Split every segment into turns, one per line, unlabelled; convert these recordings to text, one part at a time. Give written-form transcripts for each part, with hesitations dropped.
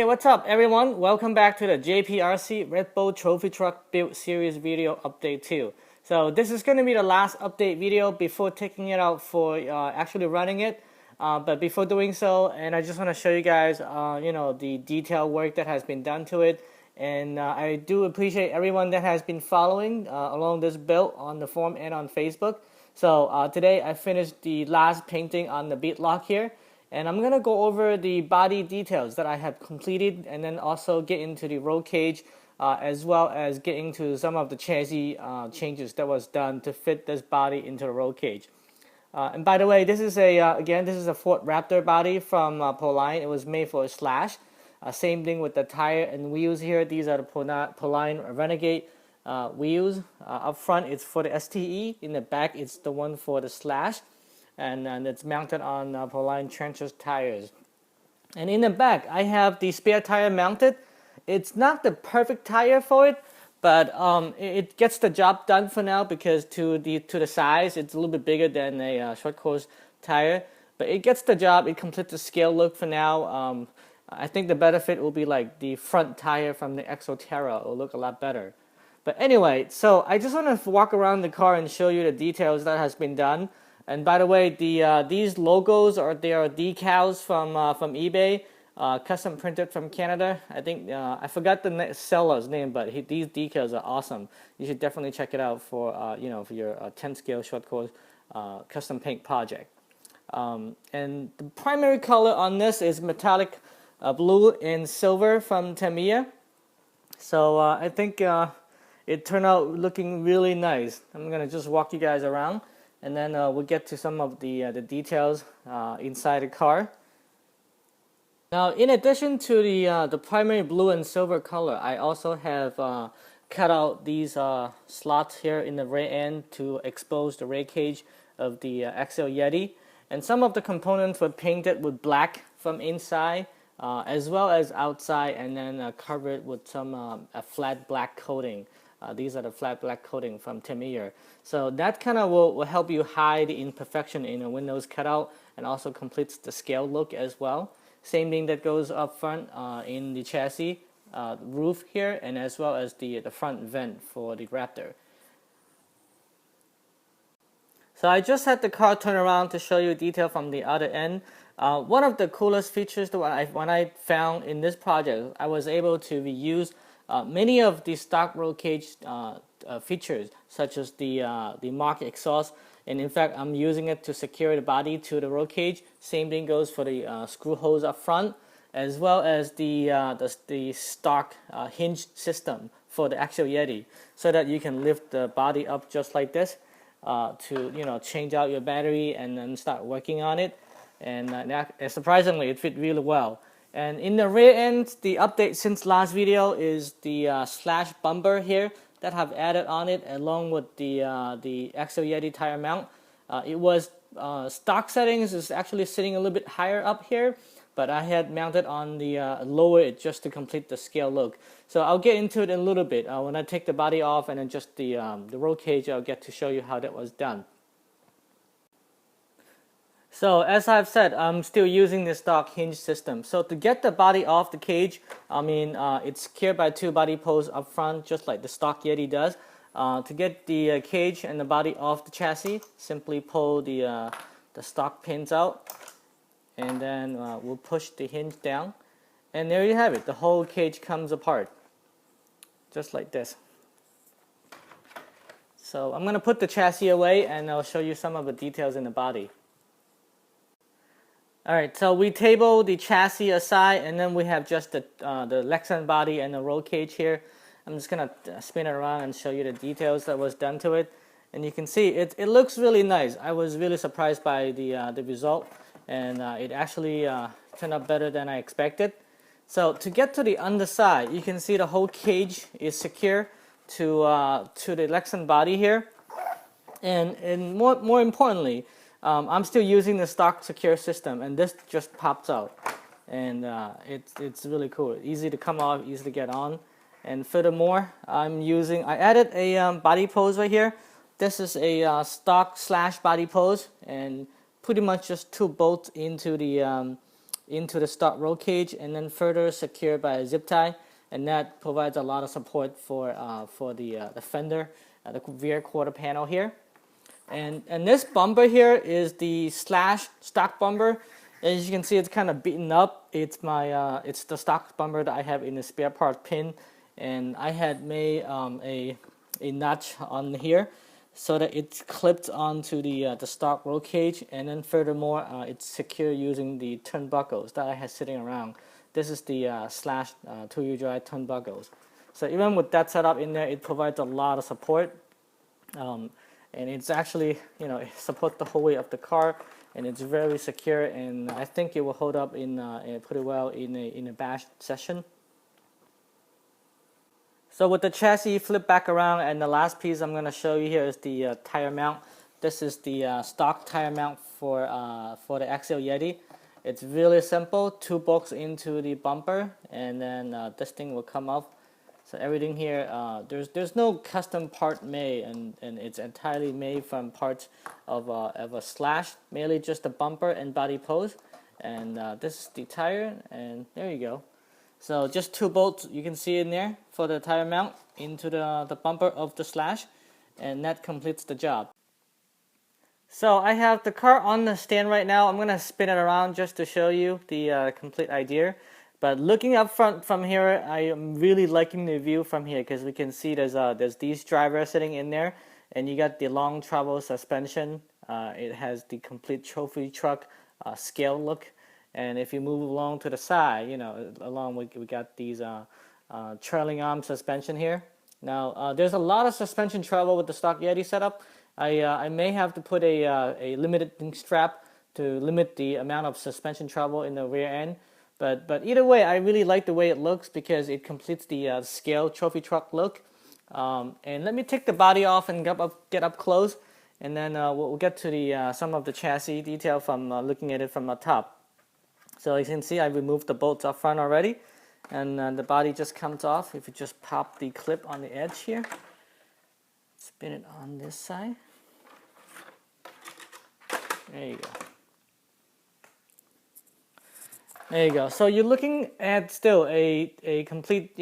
what's up everyone? Welcome back to the JPRC Red Bull Trophy Truck Build Series video update 2. So this is going to be the last update video before taking it out for actually running it. But before doing so, and I just want to show you guys the detailed work that has been done to it. And I do appreciate everyone that has been following along this build on the forum and on Facebook. So today I finished the last painting on the bead lock here. And I'm going to go over the body details that I have completed and then also get into the roll cage as well as get into some of the chassis changes that was done to fit this body into the roll cage. And by the way, this is a Ford Raptor body from Proline. It was made for a slash. Same thing with the tire and wheels here. These are the Proline Renegade wheels. Up front it's for the STE. In the back it's the one for the slash. And it's mounted on Proline trenchless tires. And in the back, I have the spare tire mounted. It's not the perfect tire for it, but it gets the job done for now because to the size, it's a little bit bigger than a short course tire. But it gets the job. It completes the scale look for now. I think the benefit will be like the front tire from the Exoterra. It will look a lot better. But anyway, so I just want to walk around the car and show you the details that has been done. And by the way, these logos are decals from eBay, custom printed from Canada. I think I forgot the seller's name, but these decals are awesome. You should definitely check it out for for your 10 scale short course custom paint project. And the primary color on this is metallic blue and silver from Tamiya. So I think it turned out looking really nice. I'm gonna just walk you guys around. And then we'll get to some of the details inside the car. Now, in addition to the primary blue and silver color, I also have cut out these slots here in the rear end to expose the rear cage of the Axial Yeti. And some of the components were painted with black from inside as well as outside, and then covered with some a flat black coating. These are the flat black coating from Tamiya. So that kind of will help you hide the imperfection in a windows cutout and also completes the scale look as well. Same thing that goes up front in the chassis roof here, and as well as the front vent for the Raptor. So I just had the car turn around to show you detail from the other end. One of the coolest features that when I found in this project, I was able to reuse many of the stock roll cage features, such as the mark exhaust, and in fact I'm using it to secure the body to the roll cage. Same thing goes for the screw holes up front, as well as the stock hinge system for the Axial Yeti, so that you can lift the body up just like this to change out your battery and then start working on it. And surprisingly, it fit really well. And in the rear end, the update since last video is the slash bumper here that have added on it, along with the Axial Yeti tire mount. It was stock settings is actually sitting a little bit higher up here, but I had mounted on the lower it just to complete the scale look. So I'll get into it in a little bit. When I take the body off and adjust the roll cage, I'll get to show you how that was done. So as I've said, I'm still using the stock hinge system. So to get the body off the cage, it's secured by two body posts up front, just like the stock Yeti does. To get the cage and the body off the chassis, simply pull the stock pins out, and then we'll push the hinge down. And there you have it. The whole cage comes apart, just like this. So I'm going to put the chassis away, and I'll show you some of the details in the body. Alright, so we table the chassis aside, and then we have just the Lexan body and the roll cage here. I'm just going to spin it around and show you the details that was done to it. And you can see it looks really nice. I was really surprised by the result, and it actually turned out better than I expected. So to get to the underside, you can see the whole cage is secure to the Lexan body here. And more importantly, I'm still using the stock secure system, and this just pops out, and it's really cool. Easy to come off, easy to get on. And furthermore, I added a body pose right here. This is a stock slash body pose, and pretty much just two bolts into the into the stock roll cage and then further secured by a zip tie, and that provides a lot of support for the fender, the rear quarter panel here. And this bumper here is the Slash stock bumper. As you can see, it's kind of beaten up. It's my it's the stock bumper that I have in the spare part pin, and I had made a notch on here so that it's clipped onto the stock roll cage, and then furthermore it's secure using the turnbuckles that I had sitting around. This is the Slash 2U drive turnbuckles. So even with that setup in there, it provides a lot of support. And it's actually, it supports the whole weight of the car, and it's very secure, and I think it will hold up in pretty well in a bash session. So with the chassis flip back around, and the last piece I'm going to show you here is the tire mount. This is the stock tire mount for the Axial Yeti. It's really simple. 2 bolts into the bumper, and then this thing will come off. So everything here, there's no custom part made, and it's entirely made from parts of a Slash, mainly just the bumper and body post. And this is the tire, and there you go. So just 2 bolts you can see in there for the tire mount into the bumper of the Slash, and that completes the job. So I have the car on the stand right now. I'm going to spin it around just to show you the complete idea. But looking up front from here, I am really liking the view from here, because we can see there's these drivers sitting in there, and you got the long travel suspension. It has the complete trophy truck scale look, and if you move along to the side, along we got these trailing arm suspension here. Now there's a lot of suspension travel with the stock Yeti setup. I may have to put a limiting strap to limit the amount of suspension travel in the rear end. But either way, I really like the way it looks, because it completes the scale trophy truck look. And let me take the body off and get up close, and then we'll get to the some of the chassis detail from looking at it from the top. So as you can see, I removed the bolts up front already, and the body just comes off if you just pop the clip on the edge here. Spin it on this side. There you go. There you go. So you're looking at still a complete,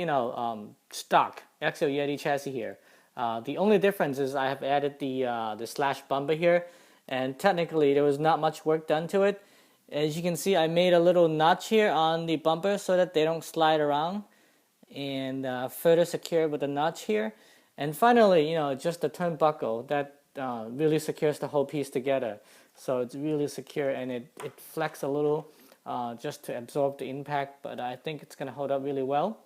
stock Axial Yeti chassis here. The only difference is I have added the Slash bumper here, and technically there was not much work done to it. As you can see, I made a little notch here on the bumper so that they don't slide around, and further secure with the notch here. And finally, just the turnbuckle that really secures the whole piece together. So it's really secure, and it flexes a little. Just to absorb the impact, but I think it's going to hold up really well.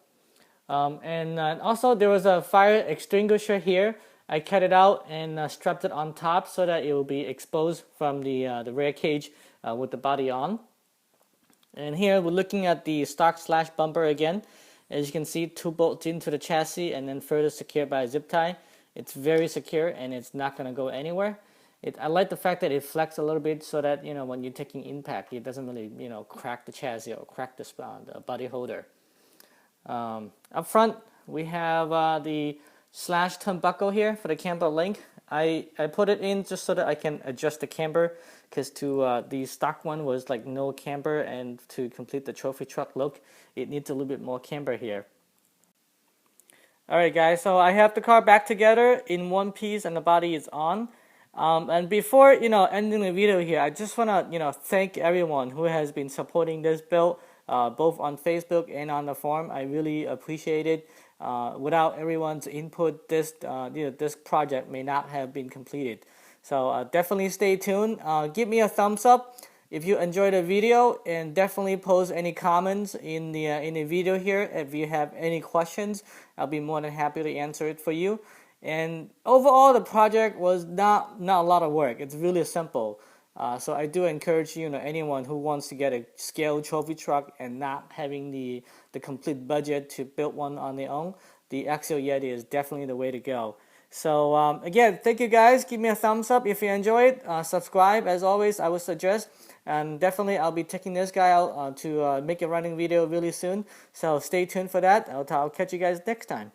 And also there was a fire extinguisher here. I cut it out and strapped it on top so that it will be exposed from the rear cage with the body on. And here we're looking at the stock Slash bumper again. As you can see, 2 bolts into the chassis and then further secured by a zip tie. It's very secure, and it's not going to go anywhere. I like the fact that it flexes a little bit so that, when you're taking impact, it doesn't really, crack the chassis or crack the body holder. Up front, we have the Slash turnbuckle here for the camber link. I put it in just so that I can adjust the camber, because the stock one was like no camber, and to complete the trophy truck look, it needs a little bit more camber here. Alright guys, so I have the car back together in one piece, and the body is on. And before ending the video here, I just want to thank everyone who has been supporting this build, both on Facebook and on the forum. I really appreciate it. Without everyone's input, this project may not have been completed. So definitely stay tuned. Give me a thumbs up if you enjoyed the video, and definitely post any comments in the video here. If you have any questions, I'll be more than happy to answer it for you. And overall, the project was not a lot of work. It's really simple. So I do encourage anyone who wants to get a scale trophy truck and not having the complete budget to build one on their own, the Axial Yeti is definitely the way to go. So again, thank you guys. Give me a thumbs up if you enjoy it. Subscribe, as always, I would suggest. And definitely I'll be taking this guy out to make a running video really soon. So stay tuned for that. I'll catch you guys next time.